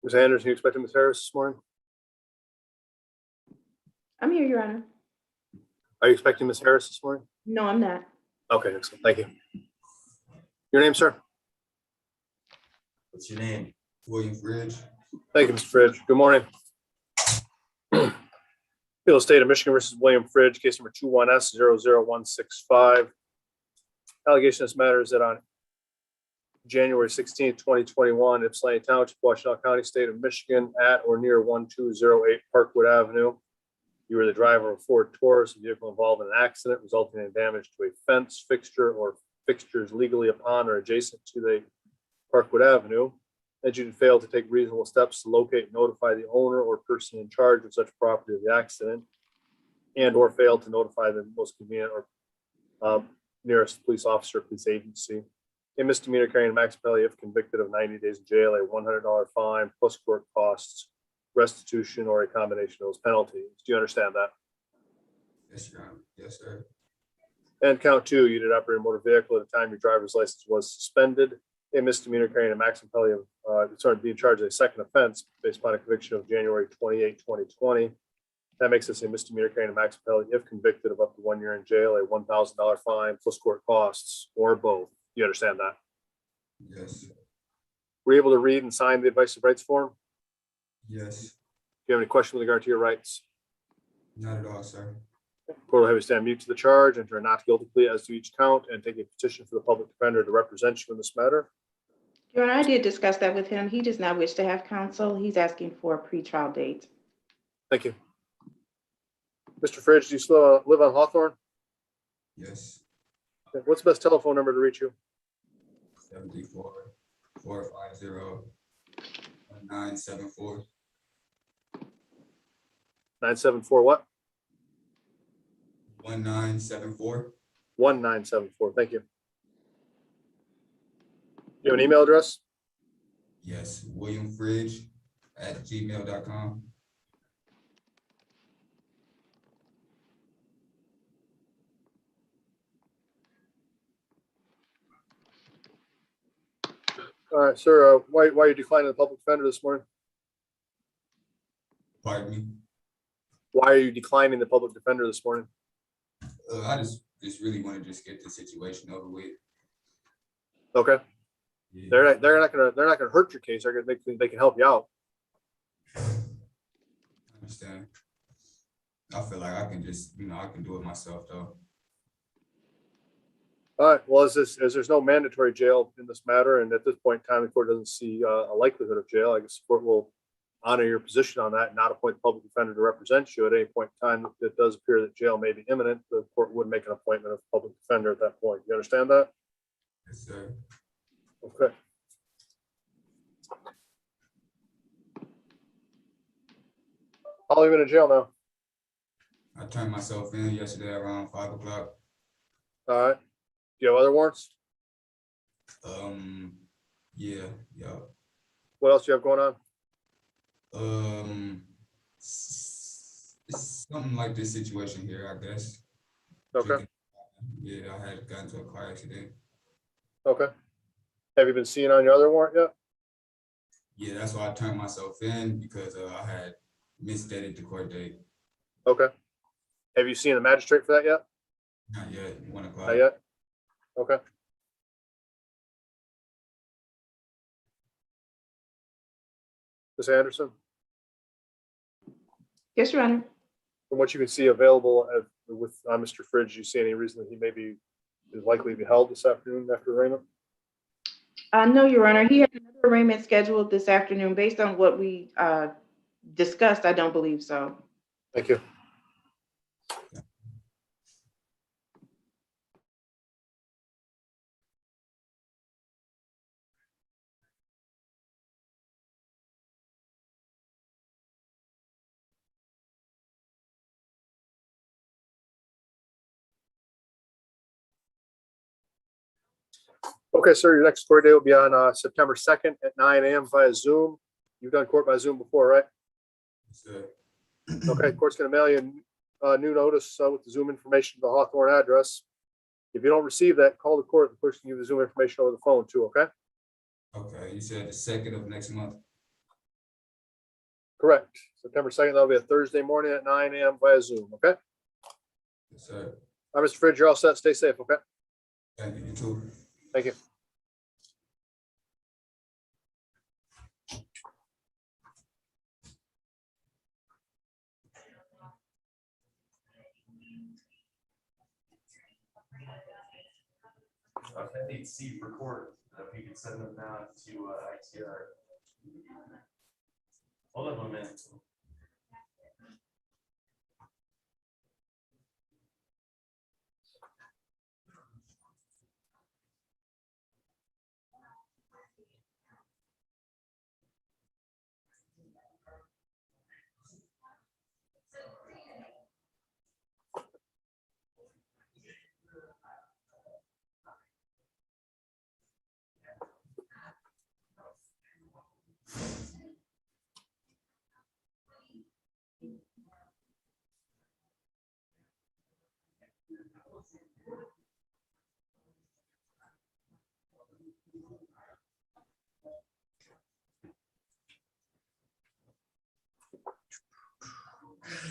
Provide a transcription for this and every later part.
Ms. Anderson, you expecting Ms. Harris this morning? I'm here, Your Honor. Are you expecting Ms. Harris this morning? No, I'm not. Okay, excellent. Thank you. Your name, sir? What's your name? William Fridge. Thank you, Mr. Fridge. Good morning. Appeal State of Michigan versus William Fridge, case number 21S00165. Allegation of this matter is that on January 16th, 2021, Ypsilanti Township, Washtenaw County, State of Michigan, at or near 1208 Parkwood Avenue. You were the driver of a Ford Taurus, a vehicle involved in an accident resulting in damage to a fence, fixture, or fixtures legally upon or adjacent to the Parkwood Avenue. And you failed to take reasonable steps to locate and notify the owner or person in charge of such property of the accident, and or failed to notify the most convenient or nearest police officer, police agency. A misdemeanor carrying a max penalty if convicted of 90 days in jail, a $100 fine plus court costs, restitution, or a combination of those penalties. Do you understand that? Yes, Your Honor. Yes, sir. And count two, you did operate a motor vehicle at the time your driver's license was suspended. A misdemeanor carrying a maximum penalty of, being charged with a second offense based upon a conviction of January 28, 2020. That makes this a misdemeanor carrying a maximum penalty if convicted of up to 1 year in jail, a $1,000 fine plus court costs, or both. You understand that? Yes. Were you able to read and sign the advice of rights form? Yes. Do you have any questions with regard to your rights? Not at all, sir. Court will have you stand mute to the charge, enter a not guilty plea as to each count, and take a petition for the public defender to represent you in this matter. Your Honor, I did discuss that with him. He does not wish to have counsel. He's asking for a pretrial date. Thank you. Mr. Fridge, do you still live on Hawthorne? Yes. Okay. What's the best telephone number to reach you? 74-450-1974. 974 what? 1974. 1974. Thank you. You have an email address? Yes. WilliamFridge@gmail.com. All right, sir. Why are you declining the public defender this morning? Pardon me. Why are you declining the public defender this morning? I just really want to just get the situation over with. Okay. Yeah. They're not gonna hurt your case. They can help you out. I understand. I feel like I can just, I can do it myself though. All right. Well, as there's no mandatory jail in this matter, and at this point in time, the court doesn't see a likelihood of jail, I guess the court will honor your position on that and not appoint a public defender to represent you at any point in time. If it does appear that jail may be imminent, the court would make an appointment of public defender at that point. You understand that? Yes, sir. Okay. How long have you been in jail now? I turned myself in yesterday around 5 o'clock. All right. Do you have other warrants? Yeah. What else do you have going on? It's something like this situation here, I guess. Okay. Yeah, I had gotten into a car accident. Okay. Have you been seen on your other warrant yet? Yeah, that's why I turned myself in, because I had misstated the court date. Okay. Have you seen the magistrate for that yet? Not yet. 1 o'clock. Not yet? Okay. Ms. Anderson, Yes, Your Honor. from what you can see available with Mr. Fridge, do you see any reason that he is likely to be held this afternoon after arraignment? No, Your Honor. He has another arraignment scheduled this afternoon. Based on what we discussed, I don't believe so. Thank you. Okay, sir, your next court date will be on September 2nd at 9 a.m. via Zoom. You've done court by Zoom before, right? Yes, sir. Okay, court's gonna mail you a new notice with the Zoom information to the Hawthorne address. If you don't receive that, call the court. The clerk can give you the Zoom information over the phone too, okay? Okay, you said the 2nd of next month. Correct. September 2nd, that'll be a Thursday morning at 9 a.m. via Zoom, okay? Yes, sir. All right, Mr. Fridge, you're all set. Stay safe, okay? Thank you, you too. Thank you. I need Steve record, if you could send them now to ITR. Hold on a minute.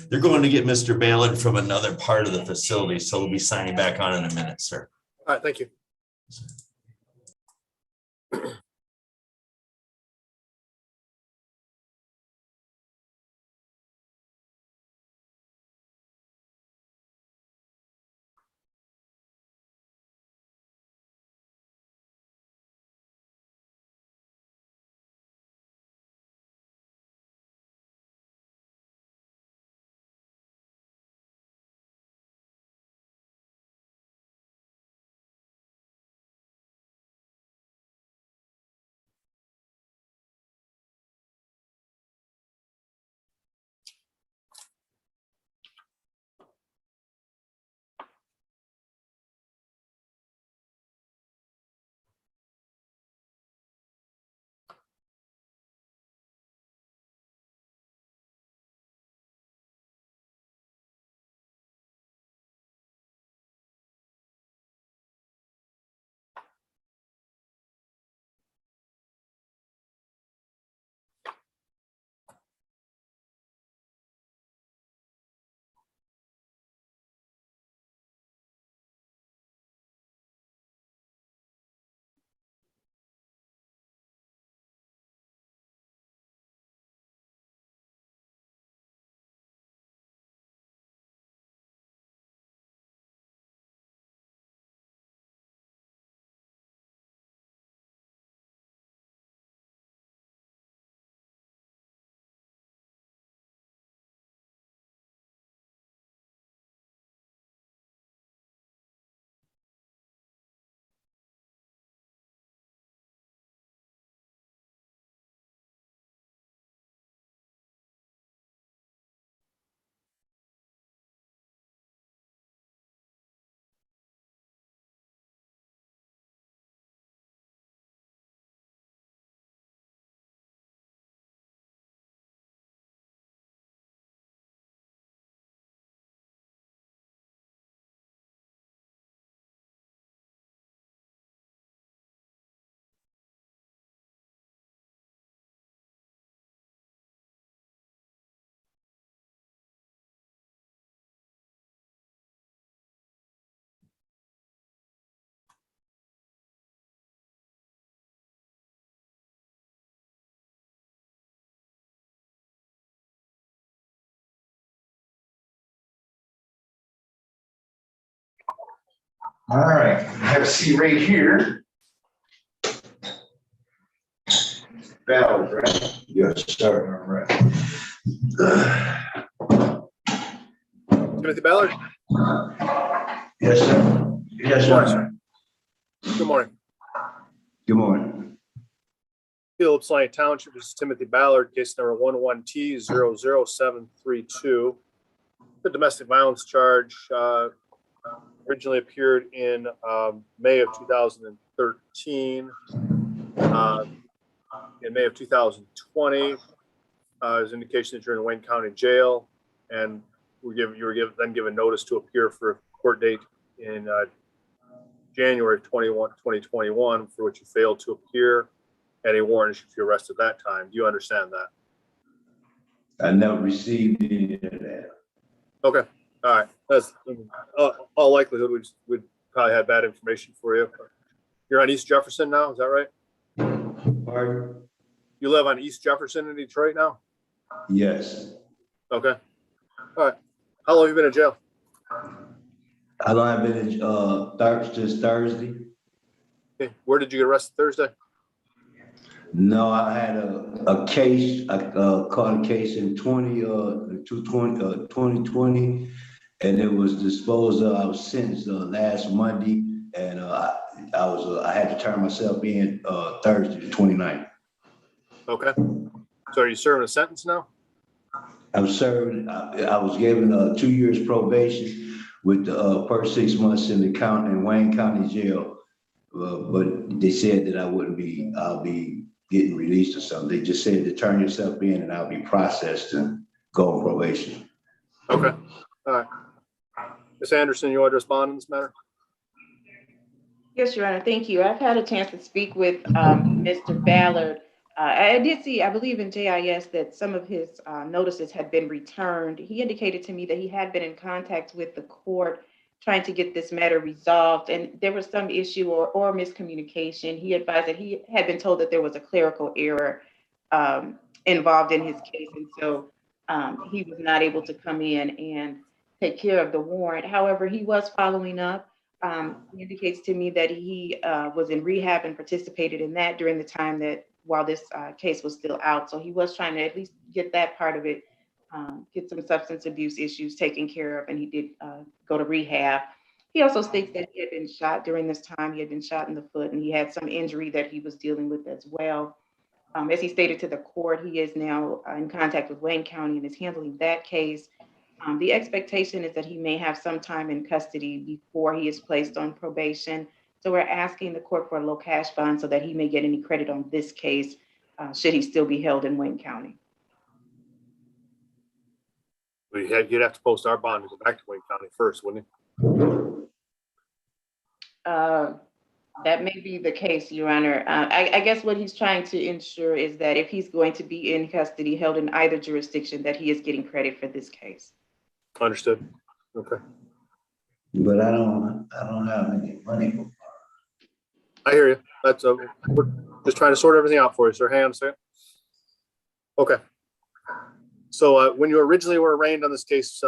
They're going to get Mr. Ballard from another part of the facility, so we'll be signing back on in a minute, sir. All right, thank you. All right, have a seat right here. Ballard, right? Yes, sir. All right. Timothy Ballard, Yes, sir. Yes, Morning, sir. good morning. Good morning. Phillips Lane Township, this is Timothy Ballard, case number 11T00732. The domestic violence charge originally appeared in May of 2013. In May of 2020, there's indication that you're in Wayne County Jail, and you were then given notice to appear for a court date in January of 2021, for which you failed to appear, and a warrant issued for your arrest at that time. Do you understand that? I never received any of that. Okay, all right. That's all likelihood we'd probably have bad information for you. You're on East Jefferson now, is that right? Pardon? You live on East Jefferson in Detroit now? Yes. Okay. All right. How long have you been in jail? How long I've been in, since Thursday? Okay. Where did you get arrested Thursday? No, I had a case, I caught a case in 2020, and it was disposed of. I was sentenced last Monday, and I had to turn myself in Thursday, the 29th. Okay. So are you serving a sentence now? I'm serving, I was given 2 years probation with the first 6 months in the county, in Wayne County Jail. But they said that I'll be getting released or something. They just said to turn yourself in and I'll be processed and go on probation. Okay. All right. Ms. Anderson, you want to respond in this matter? Yes, Your Honor, thank you. I've had a chance to speak with Mr. Ballard. I did see, I believe in JIS that some of his notices had been returned. He indicated to me that he had been in contact with the court trying to get this matter resolved, and there was some issue or miscommunication. He advised that he had been told that there was a clerical error involved in his case, and so he was not able to come in and take care of the warrant. However, he was following up. He indicates to me that he was in rehab and participated in that during the time that while this case was still out. So he was trying to at least get that part of it, get some substance abuse issues taken care of, and he did go to rehab. He also states that he had been shot during this time. He had been shot in the foot, and he had some injury that he was dealing with as well. As he stated to the court, he is now in contact with Wayne County and is handling that case. The expectation is that he may have some time in custody before he is placed on probation. So we're asking the court for a low cash bond so that he may get any credit on this case, should he still be held in Wayne County. You'd have to post our bond to go back to Wayne County first, wouldn't you? That may be the case, Your Honor. I guess what he's trying to ensure is that if he's going to be in custody, held in either jurisdiction, that he is getting credit for this case. Understood. Okay. But I don't have any money. I hear you. We're just trying to sort everything out for you, sir. Hang on a second. Okay. So when you originally were arraigned on this case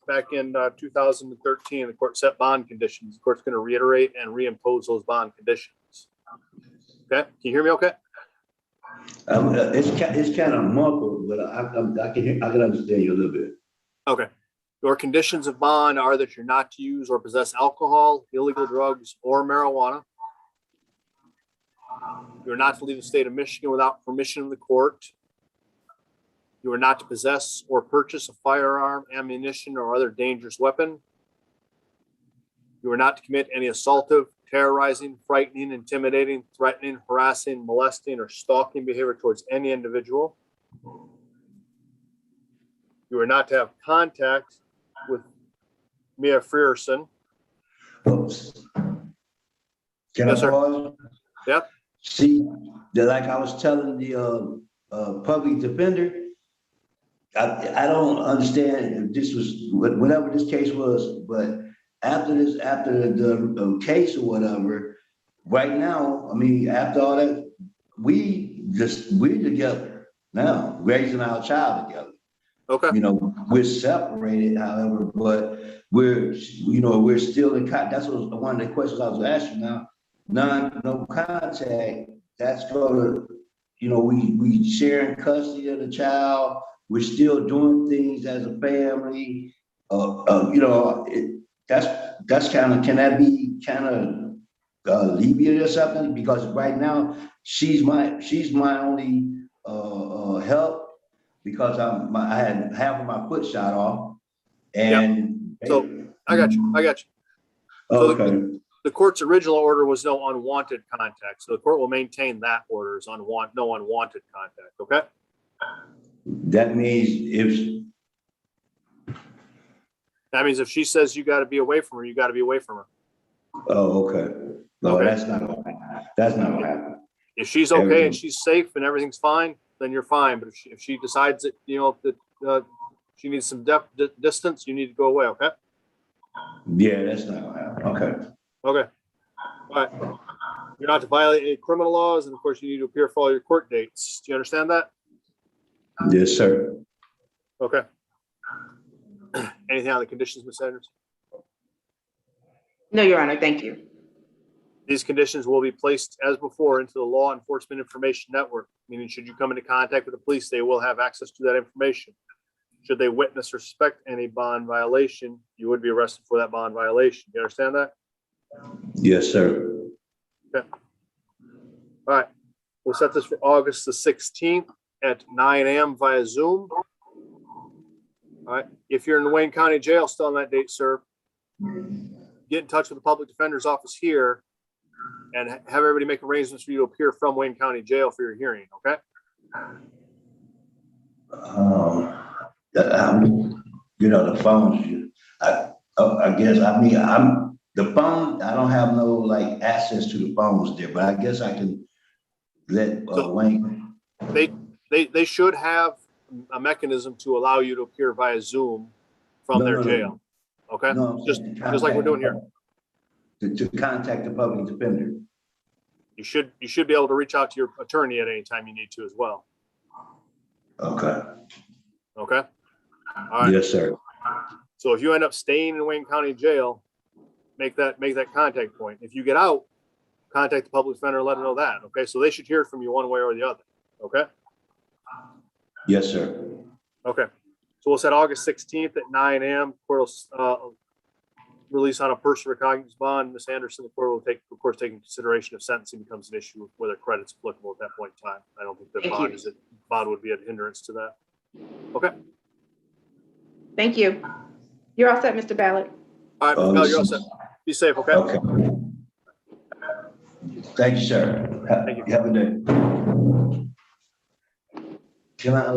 back in 2013, the court set bond conditions. The court's going to reiterate and reimpose those bond conditions. Okay. Can you hear me okay? It's kind of muffled, but I can understand you a little bit. Okay. Your conditions of bond are that you're not to use or possess alcohol, illegal drugs, or marijuana. You're not to leave the state of Michigan without permission of the court. You are not to possess or purchase a firearm, ammunition, or other dangerous weapon. You are not to commit any assaultive, terrorizing, frightening, intimidating, threatening, harassing, molesting, or stalking behavior towards any individual. You are not to have contact with Mia Frierson. Oops. Can Yes, I sir. pause? Yep. See, like I was telling the public defender, I don't understand if this was whatever this case was, but after the case or whatever, right now, I mean, after all that, we're together now, raising our child together. Okay. You know, we're separated, however, but we're still in contact. That's one of the questions I was asking now. No contact. That's gonna, we sharing custody of the child. We're still doing things as a family. That's kind of, can that be kind of alleviated or something? Because right now she's my only help, because I had half of my foot shot off, and So I got you. So okay. the court's original order was no unwanted contact. So the court will maintain that order as no unwanted contact. Okay. That means if she says you got to be away from her, you got to be away from her. oh, okay. No, Okay. that's not gonna happen. That's not gonna happen. If she's okay and she's safe and everything's fine, then you're fine. But if she decides that, you know, that she needs some distance, you need to go away, okay? Yeah, that's not gonna happen. Okay. Okay. All right. You're not to violate any criminal laws, and of course, you need to appear for all your court dates. Do you understand that? Yes, sir. Okay. Anything on the conditions, Ms. Sanders? No, Your Honor, thank you. These conditions will be placed as before into the law enforcement information network, meaning should you come into contact with the police, they will have access to that information. Should they witness or suspect any bond violation, you would be arrested for that bond violation. You understand that? Yes, sir. Okay. All right. We'll set this for August the 16th at 9 a.m. via Zoom. All right. If you're in the Wayne County Jail still on that date, sir, get in touch with the public defender's office here and have everybody make arrangements for you to appear from Wayne County Jail for your hearing, okay? You know, the phones, I guess, I mean, the phone, I don't have no like access to the phones there, but I guess I can let Wayne. They should have a mechanism to allow you to appear via Zoom from their jail, okay? No, Just like we're doing here. To contact the public defender. You should be able to reach out to your attorney at any time you need to as well, Okay. okay? All right. Yes, sir. So if you end up staying in Wayne County Jail, make that contact point. If you get out, contact the public defender and let them know that, okay? So they should hear from you one way or the other, okay? Yes, sir. Okay. So we'll set August 16th at 9 a.m. Court will release on a personal recognizance bond. Ms. Anderson, the court will take, of course, take into consideration if sentencing becomes an issue, whether credit's applicable at that point in time. I don't think the bond would be a hindrance to that. Okay. Thank you. You're all set, Mr. Ballard. All right, Ms. Bell, you're all set. Be safe, okay? Okay. Thank you, sir. Thank you. Have a good day. Can I,